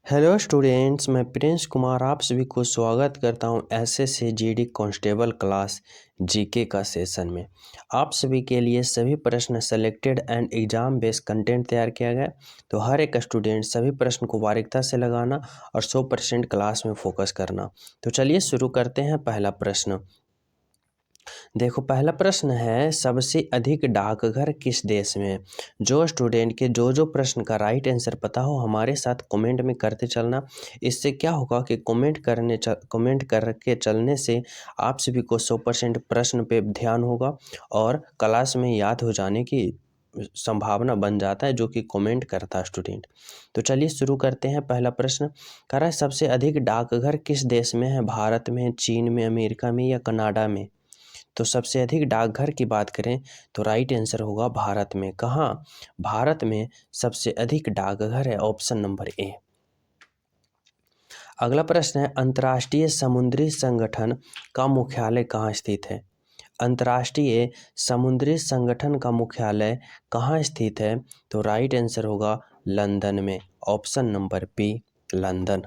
Hello students, मैं Prince Kumar आप सभी को स्वागत करता हूं SSC GD constable class GK का सेशन में। आप सभी के लिए सभी प्रश्न selected and exam based content तैयार किया गया। तो हर एक स्टूडेंट सभी प्रश्न को बारीकता से लगाना और 100% क्लास में फोकस करना। तो चलिए शुरू करते हैं। पहला प्रश्न देखो, पहला प्रश्न है सबसे अधिक डाकघर किस देश में है। जो स्टूडेंट के जो प्रश्न का राइट आंसर पता हो हमारे साथ कमेंट में करते चलना। इससे क्या होगा कि कमेंट करके चलने से आप सभी को 100% प्रश्न पे ध्यान होगा और क्लास में याद हो जाने की संभावना बन जाता है जो कि कमेंट करता है स्टूडेंट। तो चलिए शुरू करते हैं। पहला प्रश्न कह रहा है सबसे अधिक डाकघर किस देश में है। भारत में, चीन में, अमेरिका में या कनाडा में। तो सबसे अधिक डाकघर की बात करें तो राइट आंसर होगा भारत में। कहाँ? भारत में सबसे अधिक डाकघर है, ऑप्शन नंबर ए। अगला प्रश्न है अंतर्राष्ट्रीय समुद्री संगठन का मुख्यालय कहाँ स्थित है। अंतर्राष्ट्रीय समुद्री संगठन का मुख्यालय कहाँ स्थित है। तो राइट आंसर होगा लंदन में, ऑप्शन नंबर बी, लंदन।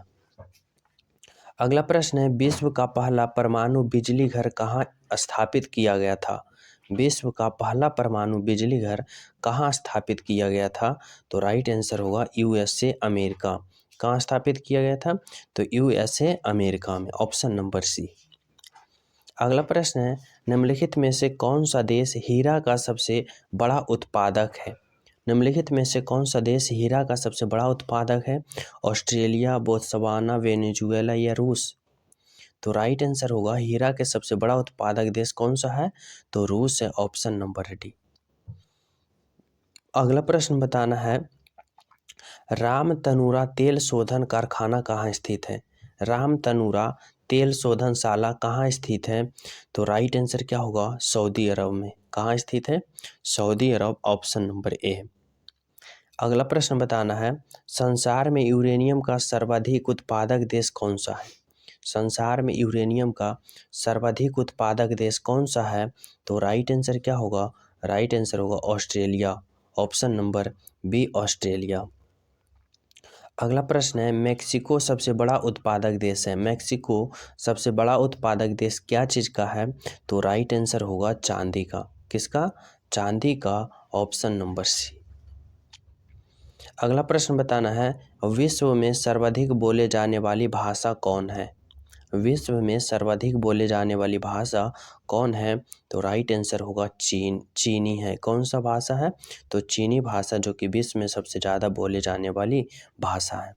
अगला प्रश्न है विश्व का पहला परमाणु बिजली घर कहाँ स्थापित किया गया था। विश्व का पहला परमाणु बिजली घर कहाँ स्थापित किया गया था। तो राइट आंसर होगा यूएसए, अमेरिका। कहाँ स्थापित किया गया था। तो यूएसए, अमेरिका में, ऑप्शन नंबर सी। अगला प्रश्न है निम्नलिखित में से कौन सा देश हीरा का सबसे बड़ा उत्पादक है। निम्नलिखित में से कौन सा देश हीरा का सबसे बड़ा उत्पादक है। ऑस्ट्रेलिया, बोत्सवाना, वेनेजुएला या रूस। तो राइट आंसर होगा हीरा के सबसे बड़ा उत्पादक देश कौन सा है। तो रूस है, ऑप्शन नंबर डी। अगला प्रश्न बताना है राम तनूरा तेल शोधन कारखाना कहाँ स्थित है। राम तनूरा तेल शोधनशाला कहाँ स्थित है। तो राइट आंसर क्या होगा सऊदी अरब में। कहाँ स्थित है। Saudi Arab, option number A. अगला प्रश्न बताना है संसार में यूरेनियम का सर्वाधिक उत्पादक देश कौन सा है। संसार में यूरेनियम का सर्वाधिक उत्पादक देश कौन सा है। तो राइट आंसर क्या होगा। राइट आंसर होगा Australia, option number B, Australia. अगला प्रश्न है मेक्सिको सबसे बड़ा उत्पादक देश है। मेक्सिको सबसे बड़ा उत्पादक देश क्या चीज़ का है। तो राइट आंसर होगा चांदी का। किसका? चांदी का, ऑप्शन नंबर सी। अगला प्रश्न बताना है विश्व में सर्वाधिक बोले जाने वाली भाषा कौन है। विश्व में सर्वाधिक बोले जाने वाली भाषा कौन है। तो राइट आंसर होगा चीनी है। कौन सा भाषा है। तो चीनी भाषा, जो कि विश्व में सबसे ज़्यादा बोले जाने वाली भाषा है।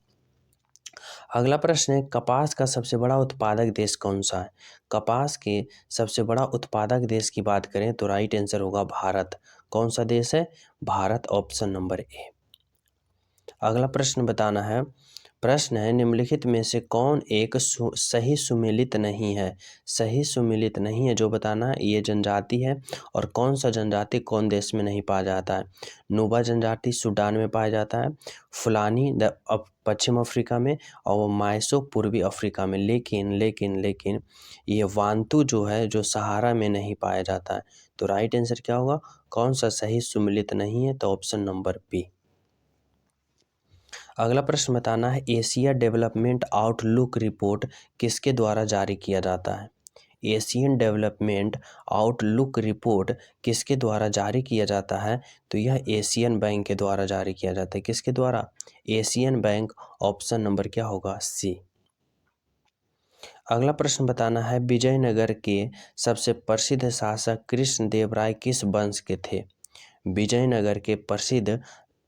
अगला प्रश्न है कपास का सबसे बड़ा उत्पादक देश कौन सा है। कपास के सबसे बड़ा उत्पादक देश की बात करें तो राइट आंसर होगा भारत। कौन सा देश है। Bharat, option number A. अगला प्रश्न बताना है प्रश्न है निम्नलिखित में से कौन एक सही सुमेलित नहीं है। सही सुमेलित नहीं है जो बताना है ये जनजाति है और कौन सा जनजाति कौन देश में नहीं पाया जाता है। नुबा जनजाति सूडान में पाया जाता है, फुलानी पश्चिम अफ्रीका में और मायसो पूर्वी अफ्रीका में। लेकिन ये वांतु जो है जो सहारा में नहीं पाया जाता है। तो राइट आंसर क्या होगा। कौन सा सही सुमेलित नहीं है। तो ऑप्शन नंबर बी। अगला प्रश्न बताना है एशिया डेवलपमेंट आउटलुक रिपोर्ट किसके द्वारा जारी किया जाता है। एशियन डेवलपमेंट आउटलुक रिपोर्ट किसके द्वारा जारी किया जाता है। तो यह एशियन बैंक के द्वारा जारी किया जाता है। किसके द्वारा। एशियन बैंक, ऑप्शन नंबर क्या होगा सी। अगला प्रश्न बताना है विजयनगर के सबसे प्रसिद्ध शासक कृष्णदेवराय किस वंश के थे। विजयनगर के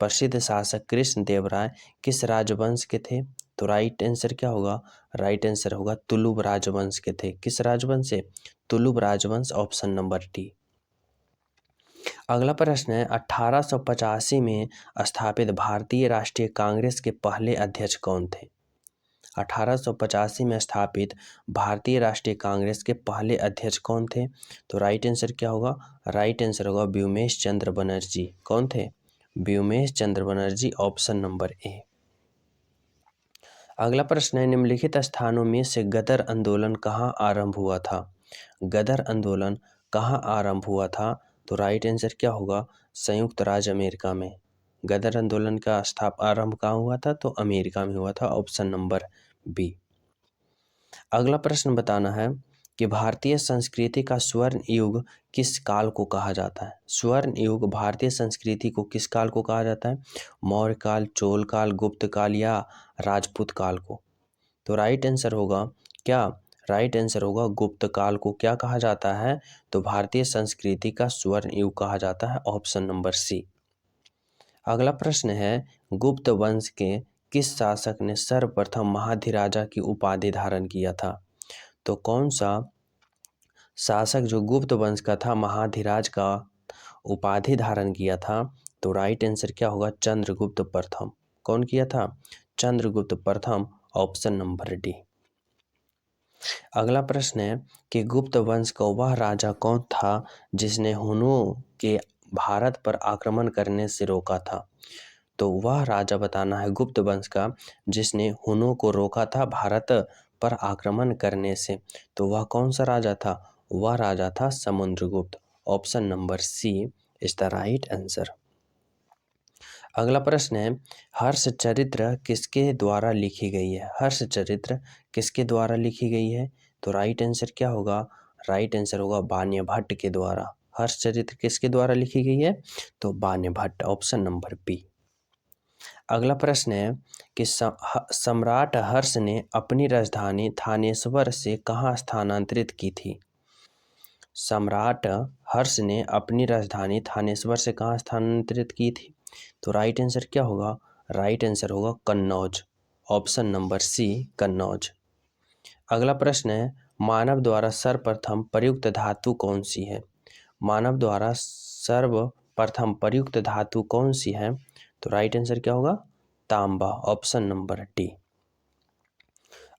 प्रसिद्ध शासक कृष्णदेवराय किस राजवंश के थे। तो राइट आंसर क्या होगा। राइट आंसर होगा तुलुब राजवंश के थे। किस राजवंश से। तुलुब राजवंश, ऑप्शन नंबर डी। अगला प्रश्न है 1885 में स्थापित भारतीय राष्ट्रीय कांग्रेस के पहले अध्यक्ष कौन थे। 1885 में स्थापित भारतीय राष्ट्रीय कांग्रेस के पहले अध्यक्ष कौन थे। तो राइट आंसर क्या होगा। राइट आंसर होगा व्योमेश चंद्र बनर्जी। कौन थे। व्योमेश चंद्र बनर्जी, ऑप्शन नंबर ए। अगला प्रश्न है निम्नलिखित स्थानों में से गदर आंदोलन कहाँ आरंभ हुआ था। गदर आंदोलन कहाँ आरंभ हुआ था। तो राइट आंसर क्या होगा। संयुक्त राज्य अमेरिका में। गदर आंदोलन का आरंभ कहाँ हुआ था? तो अमेरिका में हुआ था। Option number B. अगला प्रश्न बताना है कि भारतीय संस्कृति का स्वर्ण युग किस काल को कहा जाता है? स्वर्ण युग भारतीय संस्कृति को किस काल को कहा जाता है? मौर्य काल, चोल काल, गुप्त काल या राजपूत काल को? तो राइट आंसर होगा क्या? राइट आंसर होगा गुप्त काल को क्या कहा जाता है? तो भारतीय संस्कृति का स्वर्ण युग कहा जाता है। Option number C. अगला प्रश्न है, गुप्त वंश के किस शासक ने सर्वप्रथम महाधिराजा की उपाधि धारण किया था? तो कौन सा शासक जो गुप्त वंश का था, महाधिराज का उपाधि धारण किया था? तो राइट आंसर क्या होगा? चंद्रगुप्त प्रथम। कौन किया था? चंद्रगुप्त प्रथम। Option number D. अगला प्रश्न है कि गुप्त वंश का वह राजा कौन था जिसने हुनों के भारत पर आक्रमण करने से रोका था? तो वह राजा बताना है गुप्त वंश का जिसने हुनों को रोका था भारत पर आक्रमण करने से। तो वह कौन सा राजा था? वह राजा था Samudragupta. Option number C is the right answer. अगला प्रश्न है, हर्ष चरित्र किसके द्वारा लिखी गई है? हर्ष चरित्र किसके द्वारा लिखी गई है? तो राइट आंसर क्या होगा? राइट आंसर होगा बाण्यभट्ट के द्वारा। हर्ष चरित्र किसके द्वारा लिखी गई है? तो बाण्यभट्ट। Option number B. अगला प्रश्न है कि सम्राट हर्ष ने अपनी राजधानी थानेश्वर से कहाँ स्थानांतरित की थी? सम्राट हर्ष ने अपनी राजधानी थानेश्वर से कहाँ स्थानांतरित की थी? तो राइट आंसर क्या होगा? राइट आंसर होगा Kannauj. Option number C Kannauj. अगला प्रश्न है, मानव द्वारा सर्वप्रथम प्रयुक्त धातु कौन सी है? मानव द्वारा सर्वप्रथम प्रयुक्त धातु कौन सी है? तो राइट आंसर क्या होगा? तांबा। Option number D.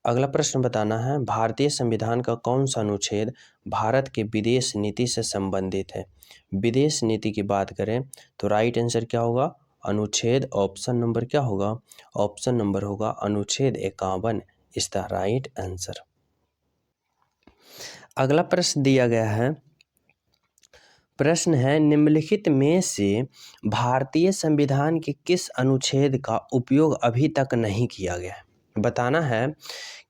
अगला प्रश्न बताना है, भारतीय संविधान का कौन सा अनुच्छेद भारत के विदेश नीति से संबंधित है? विदेश नीति की बात करें तो राइट आंसर क्या होगा? अनुच्छेद। ऑप्शन नंबर क्या होगा? ऑप्शन नंबर होगा अनुच्छेद 51 इज द राइट आंसर। अगला प्रश्न दिया गया है, प्रश्न है, निम्नलिखित में से भारतीय संविधान के किस अनुच्छेद का उपयोग अभी तक नहीं किया गया है? बताना है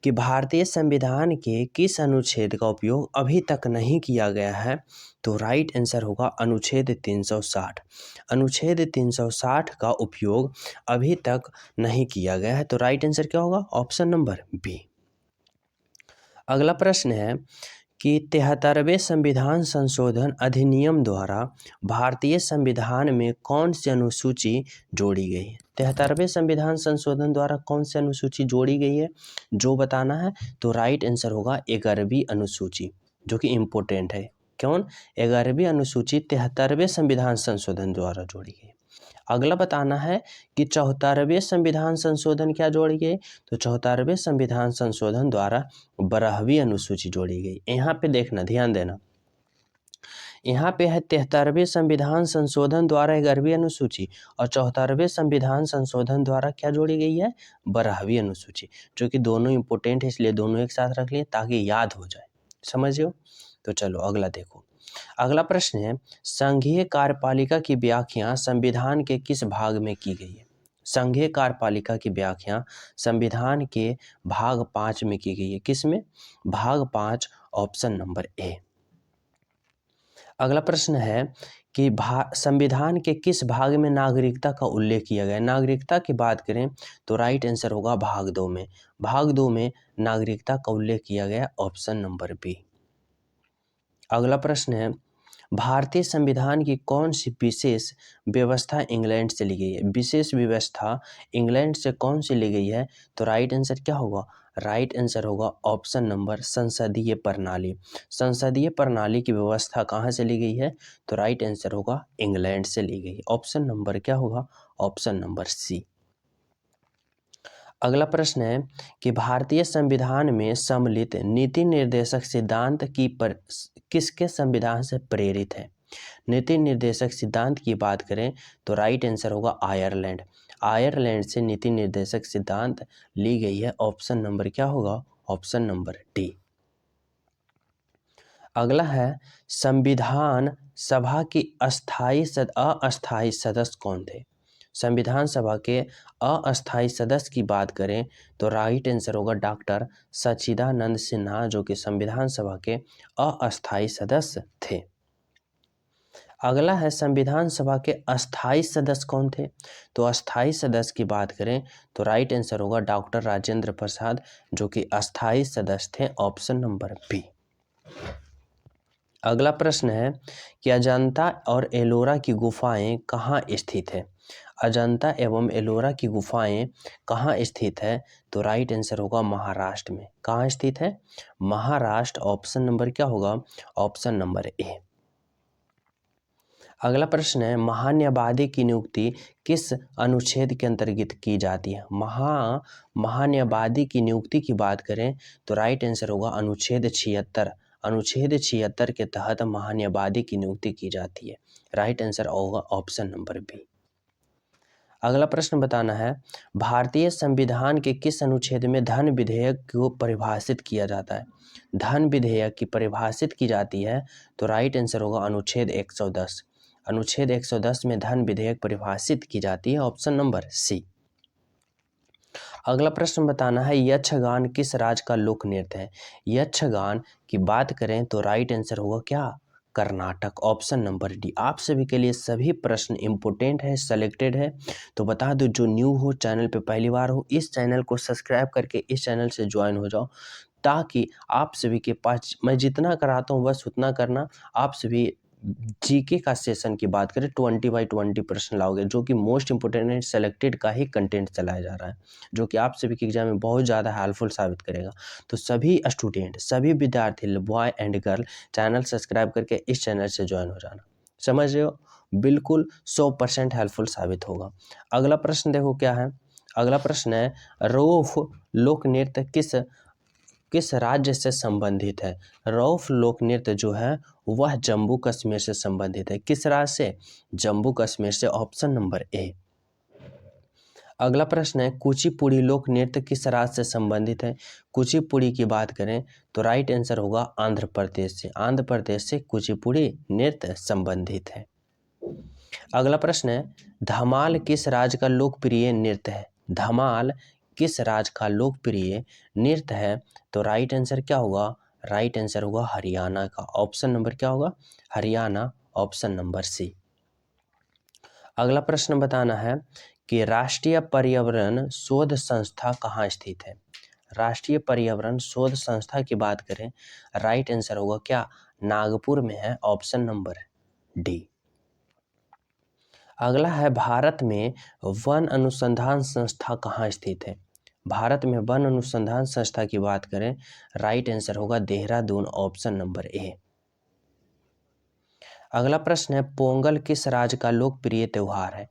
कि भारतीय संविधान के किस अनुच्छेद का उपयोग अभी तक नहीं किया गया है? तो राइट आंसर होगा अनुच्छेद 360। अनुच्छेद 360 का उपयोग अभी तक नहीं किया गया है। तो राइट आंसर क्या होगा? Option number B. अगला प्रश्न है कि 73वें संविधान संशोधन अधिनियम द्वारा भारतीय संविधान में कौन सी अनुसूची जोड़ी गई है? 73वें संविधान संशोधन द्वारा कौन सी अनुसूची जोड़ी गई है जो बताना है? तो राइट आंसर होगा 11वीं अनुसूची, जो कि इम्पोर्टेंट है। कौन? 11वीं अनुसूची 73वें संविधान संशोधन द्वारा जोड़ी गई। अगला बताना है कि 74वें संविधान संशोधन क्या जोड़ी गई? तो 74वें संविधान संशोधन द्वारा 12वीं अनुसूची जोड़ी गई। यहाँ पे देखना, ध्यान देना, यहाँ पे है 73वें संविधान संशोधन द्वारा 11वीं अनुसूची और 74वें संविधान संशोधन द्वारा क्या जोड़ी गई है? 12वीं अनुसूची, जो कि दोनों इंपोर्टेंट है, इसलिए दोनों एक साथ रख लिए ताकि याद हो जाए। समझियो? तो चलो अगला देखो। अगला प्रश्न है, संघीय कार्यपालिका की व्याख्या संविधान के किस भाग में की गई है? संघीय कार्यपालिका की व्याख्या संविधान के भाग 5 में की गई है। किस में? भाग 5। Option number A. अगला प्रश्न है कि संविधान के किस भाग में नागरिकता का उल्लेख किया गया है? नागरिकता की बात करें तो राइट आंसर होगा भाग 2 में। भाग 2 में नागरिकता का उल्लेख किया गया। Option number B. अगला प्रश्न है, भारतीय संविधान की कौन सी विशेष व्यवस्था इंग्लैंड से ली गई है? विशेष व्यवस्था इंग्लैंड से कौन सी ली गई है? तो राइट आंसर क्या होगा? राइट आंसर होगा ऑप्शन नंबर संसदीय प्रणाली। संसदीय प्रणाली की व्यवस्था कहाँ से ली गई है? तो राइट आंसर होगा इंग्लैंड से ली गई। ऑप्शन नंबर क्या होगा? Option number C. अगला प्रश्न है कि भारतीय संविधान में सम्मिलित नीति निर्देशक सिद्धांत किसके संविधान से प्रेरित है? नीति निर्देशक सिद्धांत की बात करें तो राइट आंसर होगा आयरलैंड। आयरलैंड से नीति निर्देशक सिद्धांत ली गई है। ऑप्शन नंबर क्या होगा? Option number D. अगला है, संविधान सभा की अस्थाई अस्थाई सदस्य कौन थे? संविधान सभा के अस्थायी सदस्य की बात करें तो राइट आंसर होगा डॉक्टर सच्चिदानंद सिन्हा, जो कि संविधान सभा के अस्थायी सदस्य थे। अगला है संविधान सभा के अस्थायी सदस्य कौन थे? तो अस्थायी सदस्य की बात करें तो राइट आंसर होगा डॉक्टर राजेंद्र प्रसाद, जो कि अस्थायी सदस्य थे, ऑप्शन नंबर बी। अगला प्रश्न है कि अजंता और एलोरा की गुफाएं कहाँ स्थित है? अजंता एवं एलोरा की गुफाएं कहाँ स्थित है? तो राइट आंसर होगा महाराष्ट्र में। कहाँ स्थित है? महाराष्ट्र। ऑप्शन नंबर क्या होगा? Option number A. अगला प्रश्न है महान्यायवादी की नियुक्ति किस अनुच्छेद के अंतर्गत की जाती है? महान्यायवादी की नियुक्ति की बात करें तो राइट आंसर होगा अनुच्छेद 76। अनुच्छेद 76 के तहत महान्यायवादी की नियुक्ति की जाती है। राइट आंसर होगा ऑप्शन नंबर बी। अगला प्रश्न बताना है भारतीय संविधान के किस अनुच्छेद में धन विधेयक को परिभाषित किया जाता है? धन विधेयक की परिभाषित की जाती है तो राइट आंसर होगा अनुच्छेद 110। अनुच्छेद 110 में धन विधेयक परिभाषित की जाती है, ऑप्शन नंबर सी। अगला प्रश्न बताना है यक्षगान किस राज्य का लोक नृत्य है? यक्षगान की बात करें तो राइट आंसर होगा क्या? Karnataka, option number D. आप सभी के लिए सभी प्रश्न इंपोर्टेंट है, सेलेक्टेड है। तो बता दो जो न्यू हो, चैनल पे पहली बार हो, इस चैनल को सब्सक्राइब करके इस चैनल से ज्वाइन हो जाओ, ताकि आप सभी के पास मैं जितना कराता हूँ बस उतना करना। आप सभी जीके का सेशन की बात करें 20/20 प्रश्न लाओगे, जो कि मोस्ट इंपोर्टेंट है, सेलेक्टेड का ही कंटेंट चलाया जा रहा है, जो कि आप सभी के एग्जाम में बहुत ज़्यादा हेल्पफुल साबित करेगा। तो सभी स्टूडेंट, सभी विद्यार्थी, boy and girl, channel subscribe करके इस चैनल से ज्वाइन हो जाना। समझ रहे हो? बिल्कुल 100% हेल्पफुल साबित होगा। अगला प्रश्न देखो क्या है। अगला प्रश्न है रौफ लोक नृत्य किस राज्य से संबंधित है? रौफ लोक नृत्य जो है वह जम्मू कश्मीर से संबंधित है। किस राज्य से? जम्मू कश्मीर से, ऑप्शन नंबर ए। अगला प्रश्न है कुचिपुड़ी लोक नृत्य किस राज्य से संबंधित है? कुचिपुड़ी की बात करें तो राइट आंसर होगा आंध्र प्रदेश से। आंध्र प्रदेश से कुचिपुड़ी नृत्य संबंधित है। अगला प्रश्न है धमाल किस राज्य का लोकप्रिय नृत्य है? धमाल किस राज्य का लोकप्रिय नृत्य है? तो राइट आंसर क्या होगा? राइट आंसर होगा हरियाणा का। ऑप्शन नंबर क्या होगा? Haryana, option number C. अगला प्रश्न बताना है कि राष्ट्रीय पर्यावरण शोध संस्था कहाँ स्थित है? राष्ट्रीय पर्यावरण शोध संस्था की बात करें, राइट आंसर होगा क्या? नागपुर में है, ऑप्शन नंबर डी। अगला है भारत में वन अनुसंधान संस्था कहाँ स्थित है? भारत में वन अनुसंधान संस्था की बात करें, राइट आंसर होगा देहरादून, ऑप्शन नंबर ए। अगला प्रश्न है पोंगल किस राज्य का लोकप्रिय त्योहार है?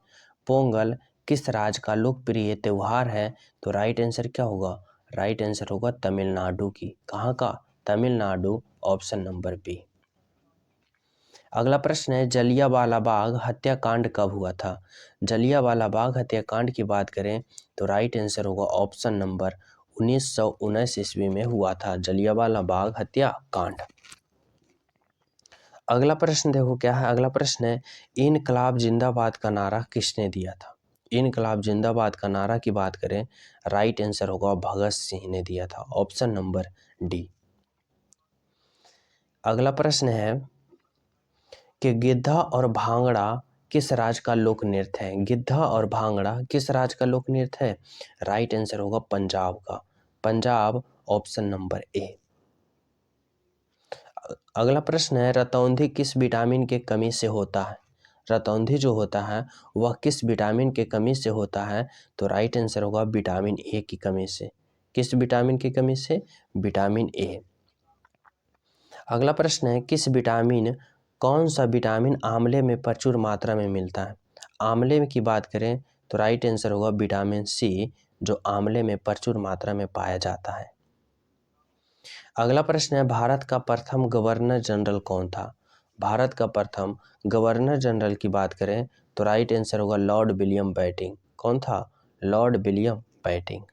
पोंगल किस राज्य का लोकप्रिय त्योहार है? तो राइट आंसर क्या होगा? राइट आंसर होगा तमिलनाडु की। कहाँ का? Tamil Nadu, option number B. अगला प्रश्न है जलियांवाला बाग हत्याकांड कब हुआ था? जलियांवाला बाग हत्याकांड की बात करें तो राइट आंसर होगा ऑप्शन नंबर 1919 ईस्वी में हुआ था जलियांवाला बाग हत्याकांड। अगला प्रश्न देखो क्या है। अगला प्रश्न है इनकलाब जिंदाबाद का नारा किसने दिया था? इनकलाब जिंदाबाद का नारा की बात करें, राइट आंसर होगा भगत सिंह ने दिया था, ऑप्शन नंबर डी। अगला प्रश्न है कि गिद्धा और भांगड़ा किस राज्य का लोक नृत्य है? गिद्धा और भांगड़ा किस राज्य का लोक नृत्य है? राइट आंसर होगा पंजाब का। Punjab, option number A. अगला प्रश्न है रतौंधी किस विटामिन के कमी से होता है? रतौंधी जो होता है वह किस विटामिन के कमी से होता है? तो राइट आंसर होगा विटामिन ए की कमी से। किस विटामिन की कमी से? Vitamin A. अगला प्रश्न है कौन सा विटामिन आंवले में प्रचुर मात्रा में मिलता है? आंवले की बात करें तो राइट आंसर होगा विटामिन सी, जो आंवले में प्रचुर मात्रा में पाया जाता है। अगला प्रश्न है भारत का प्रथम गवर्नर जनरल कौन था? भारत का प्रथम गवर्नर जनरल की बात करें तो राइट आंसर होगा लॉर्ड विलियम बेंटिंक। कौन था? Lord William Bentinck.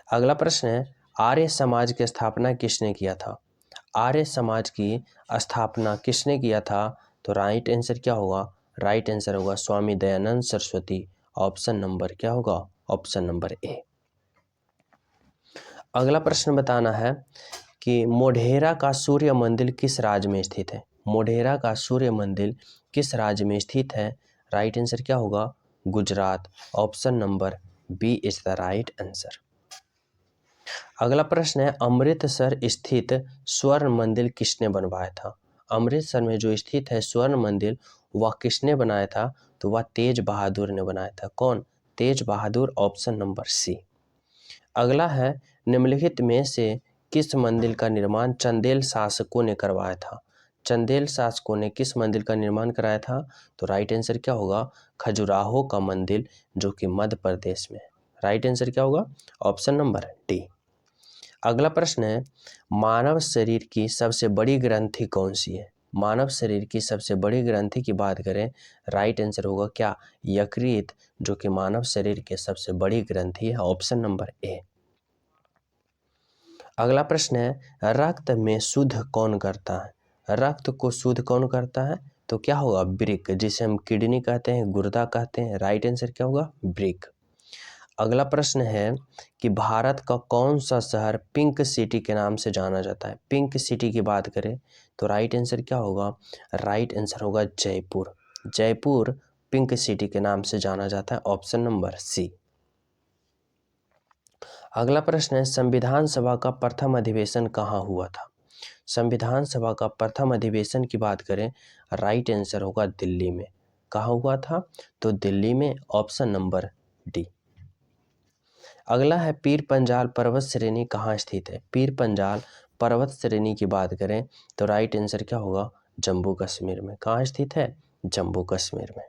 अगला प्रश्न है आर्य समाज की स्थापना किसने किया था? आर्य समाज की स्थापना किसने किया था? तो राइट आंसर क्या होगा? राइट आंसर होगा स्वामी दयानंद सरस्वती। ऑप्शन नंबर क्या होगा? Option number A. अगला प्रश्न बताना है कि मोढेरा का सूर्य मंदिर किस राज्य में स्थित है? मोढेरा का सूर्य मंदिर किस राज्य में स्थित है? राइट आंसर क्या होगा? Gujarat. Option number B is the right answer. अगला प्रश्न है अमृतसर स्थित स्वर्ण मंदिर किसने बनवाया था? अमृतसर में जो स्थित है स्वर्ण मंदिर वह किसने बनाया था? तो वह तेज बहादुर ने बनाया था। कौन? Tegh Bahadur. Option number C. अगला है निम्नलिखित में से किस मंदिर का निर्माण चंदेल शासकों ने करवाया था? चंदेल शासकों ने किस मंदिर का निर्माण कराया था? तो राइट आंसर क्या होगा? खजुराहो का मंदिर, जो कि मध्य प्रदेश में है। राइट आंसर क्या होगा? Option number D. अगला प्रश्न है मानव शरीर की सबसे बड़ी ग्रंथि कौन सी है? मानव शरीर की सबसे बड़ी ग्रंथि की बात करें, राइट आंसर होगा क्या? यकृत, जो कि मानव शरीर की सबसे बड़ी ग्रंथि है। Option number A. अगला प्रश्न है रक्त में शुद्ध कौन करता है? रक्त को शुद्ध कौन करता है? तो क्या होगा? वृक्क, जिसे हम किडनी कहते हैं, गुर्दा कहते हैं। राइट आंसर क्या होगा? वृक्क। अगला प्रश्न है कि भारत का कौन सा शहर पिंक सिटी के नाम से जाना जाता है? पिंक सिटी की बात करें तो राइट आंसर क्या होगा? राइट आंसर होगा जयपुर। जयपुर पिंक सिटी के नाम से जाना जाता है। Option number C. अगला प्रश्न है संविधान सभा का प्रथम अधिवेशन कहाँ हुआ था? संविधान सभा का प्रथम अधिवेशन की बात करें, राइट आंसर होगा दिल्ली में। कहाँ हुआ था? तो दिल्ली में। Option number D. अगला है पीर पंजाल पर्वत श्रेणी कहाँ स्थित है? पीर पंजाल पर्वत श्रेणी की बात करें तो राइट आंसर क्या होगा? जम्मू कश्मीर में। कहाँ स्थित है? जम्मू कश्मीर में।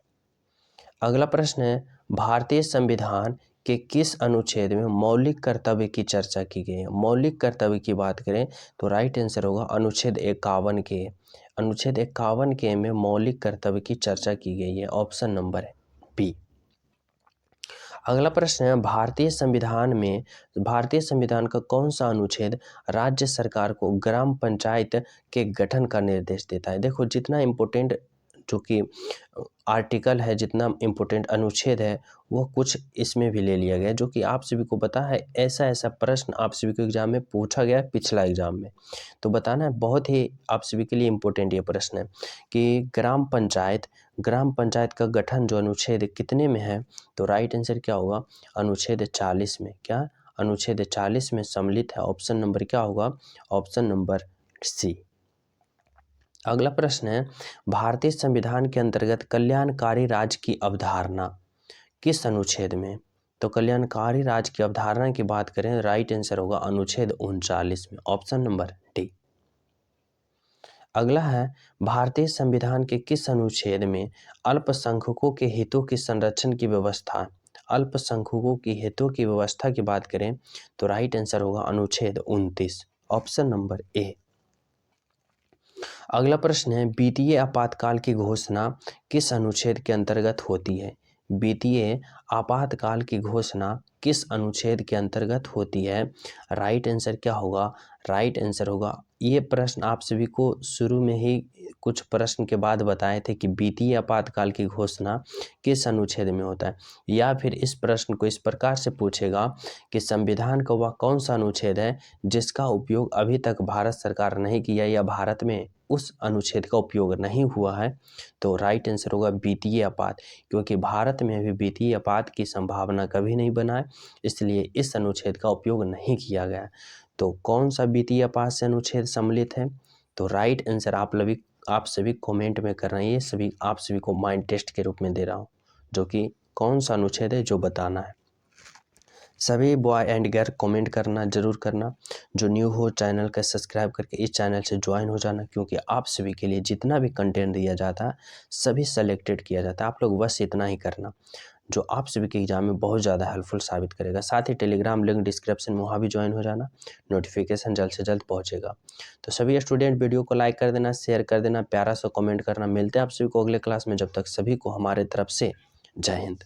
अगला प्रश्न है भारतीय संविधान के किस अनुच्छेद में मौलिक कर्तव्य की चर्चा की गई है? मौलिक कर्तव्य की बात करें तो राइट आंसर होगा अनुच्छेद 51 के। अनुच्छेद 51 के में मौलिक कर्तव्य की चर्चा की गई है। Option number B. अगला प्रश्न है भारतीय संविधान का कौन सा अनुच्छेद राज्य सरकार को ग्राम पंचायत के गठन का निर्देश देता है? देखो जितना इम्पोर्टेंट जो कि आर्टिकल है, जितना इम्पोर्टेंट अनुच्छेद है, वो कुछ इसमें भी ले लिया गया जो कि आप सभी को पता है। ऐसा ऐसा प्रश्न आप सभी को एग्जाम में पूछा गया है पिछला एग्जाम में, तो बताना है। बहुत ही आप सभी के लिए इम्पोर्टेंट ये प्रश्न है कि ग्राम पंचायत का गठन जो अनुच्छेद कितने में है? तो राइट आंसर क्या होगा? अनुच्छेद 40 में। क्या? अनुच्छेद 40 में सम्मिलित है। ऑप्शन नंबर क्या होगा? Option number C. अगला प्रश्न है भारतीय संविधान के अंतर्गत कल्याणकारी राज्य की अवधारणा किस अनुच्छेद में? तो कल्याणकारी राज्य की अवधारणा की बात करें, राइट आंसर होगा अनुच्छेद 39 में। Option number D. अगला है भारतीय संविधान के किस अनुच्छेद में अल्पसंख्यकों के हितों के संरक्षण की व्यवस्था? अल्पसंख्यकों के हितों की व्यवस्था की बात करें तो राइट आंसर होगा अनुच्छेद 29। Option number A. अगला प्रश्न है वित्तीय आपातकाल की घोषणा किस अनुच्छेद के अंतर्गत होती है? वित्तीय आपातकाल की घोषणा किस अनुच्छेद के अंतर्गत होती है? राइट आंसर क्या होगा? राइट आंसर होगा, ये प्रश्न आप सभी को शुरू में ही कुछ प्रश्न के बाद बताए थे कि वित्तीय आपातकाल की घोषणा किस अनुच्छेद में होता है। या फिर इस प्रश्न को इस प्रकार से पूछेगा कि संविधान का वह कौन सा अनुच्छेद है जिसका उपयोग अभी तक भारत सरकार नहीं किया या भारत में उस अनुच्छेद का उपयोग नहीं हुआ है? तो राइट आंसर होगा वित्तीय आपात, क्योंकि भारत में भी वित्तीय आपात की संभावना कभी नहीं बना है, इसलिए इस अनुच्छेद का उपयोग नहीं किया गया। तो कौन सा वित्तीय आपात से अनुच्छेद सम्मिलित है? तो राइट आंसर आप सभी कमेंट में करना है। ये सभी आप सभी को माइंड टेस्ट के रूप में दे रहा हूँ, जो कि कौन सा अनुच्छेद है जो बताना है। सभी बॉय एंड गर्ल कमेंट करना जरूर करना। जो न्यू हो चैनल का सब्सक्राइब करके इस चैनल से ज्वाइन हो जाना, क्योंकि आप सभी के लिए जितना भी कंटेंट दिया जाता है सभी सेलेक्टेड किया जाता है। आप लोग बस इतना ही करना जो आप सभी के एग्जाम में बहुत ज़्यादा हेल्पफुल साबित करेगा। साथ ही टेलीग्राम लिंक डिस्क्रिप्शन में वहाँ भी ज्वाइन हो जाना, नोटिफिकेशन जल्द से जल्द पहुँचेगा। तो सभी स्टूडेंट वीडियो को लाइक कर देना, शेयर कर देना, प्यारा सा कमेंट करना। मिलते हैं आप सभी को अगले क्लास में, जब तक सभी को हमारे तरफ से जय हिंद।